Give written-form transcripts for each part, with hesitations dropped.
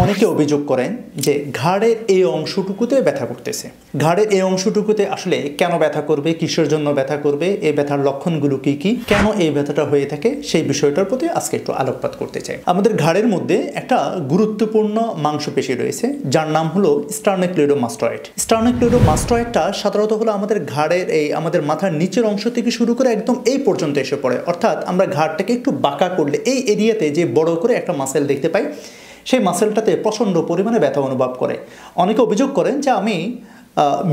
অনেকে অভিযোগ করেন যে ঘাড়ের এই অংশটুকুতে ব্যথা করতেছে। ঘাড়ের এই অংশটুকুতে আসলে কেন ব্যথা করবে, কিসের জন্য ব্যথা করবে, এই ব্যথার লক্ষণগুলো কি কি, কেন এই ব্যথাটা হয়ে থাকে, সেই বিষয়টার প্রতি আজকে একটু আলোকপাত করতে চাই। আমাদের ঘাড়ের মধ্যে একটা গুরুত্বপূর্ণ মাংসপেশি রয়েছে যার নাম হলো স্টার্নোক্লেইডোমাস্টয়েড। স্টার্নোক্লেইডোমাস্টয়েডটা সাধারণত হলো আমাদের ঘাড়ের আমাদের মাথার নিচের অংশ থেকে শুরু করে একদম এই পর্যন্ত এসে পড়ে। অর্থাৎ আমরা ঘাড়টাকে একটু বাঁকা করলে এই এরিয়াতে যে বড় করে একটা মাসেল দেখতে পাই, সেই মাসেলটাতে প্রচণ্ড পরিমাণে ব্যথা অনুভব করে। অনেকে অভিযোগ করেন যে আমি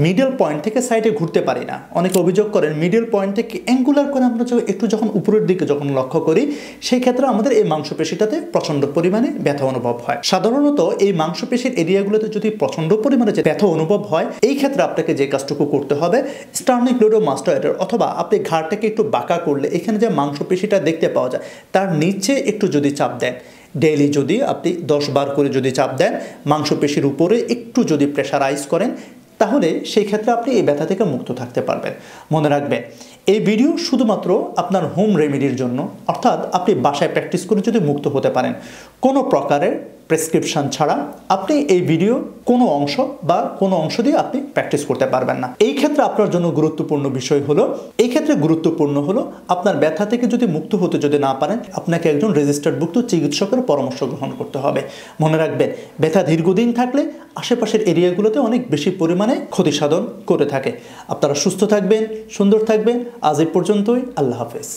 মিডল পয়েন্ট থেকে সাইডে ঘুরতে পারি না। অনেকে অভিযোগ করেন মিডল পয়েন্ট থেকে অ্যাঙ্গুলার করে আমরা একটু যখন উপরের দিকে যখন লক্ষ্য করি, সেই ক্ষেত্রে আমাদের এই মাংসপেশিটাতে প্রচণ্ড পরিমাণে ব্যথা অনুভব হয়। সাধারণত এই মাংসপেশির এরিয়াগুলোতে যদি প্রচণ্ড পরিমাণে যে ব্যথা অনুভব হয়, এই ক্ষেত্রে আপনাকে যে কাজটুকু করতে হবে, স্টার্নোক্লেইডোমাস্টয়েডের অথবা আপনি ঘাড়টাকে একটু বাঁকা করলে এখানে যে মাংসপেশিটা দেখতে পাওয়া যায় তার নিচে একটু যদি চাপ দেন, ডেইলি যদি আপনি 10 বার করে যদি চাপ দেন, মাংসপেশির উপরে একটু যদি প্রেশারাইজ করেন, তাহলে সেই ক্ষেত্রে আপনি এই ব্যথা থেকে মুক্ত থাকতে পারবেন। মনে রাখবেন, এই ভিডিও শুধুমাত্র আপনার হোম রেমেডির জন্য, অর্থাৎ আপনি বাসায় প্র্যাকটিস করে যদি মুক্ত হতে পারেন, কোনো প্রকারের প্রেসক্রিপশন ছাড়া আপনি এই ভিডিও কোনো অংশ দিয়ে আপনি প্র্যাকটিস করতে পারবেন না। এই ক্ষেত্রে আপনার জন্য গুরুত্বপূর্ণ বিষয় হলো, আপনার ব্যথা থেকে যদি মুক্ত হতে যদি না পারেন, আপনাকে একজন রেজিস্টার্ডভুক্ত চিকিৎসকের পরামর্শ গ্রহণ করতে হবে। মনে রাখবেন, ব্যথা দীর্ঘদিন থাকলে আশেপাশের এরিয়াগুলোতে অনেক বেশি পরিমাণে ক্ষতি সাধন করে থাকে। আপনারা সুস্থ থাকবেন, সুন্দর থাকবেন। আজ এই পর্যন্তই। আল্লাহ হাফেজ।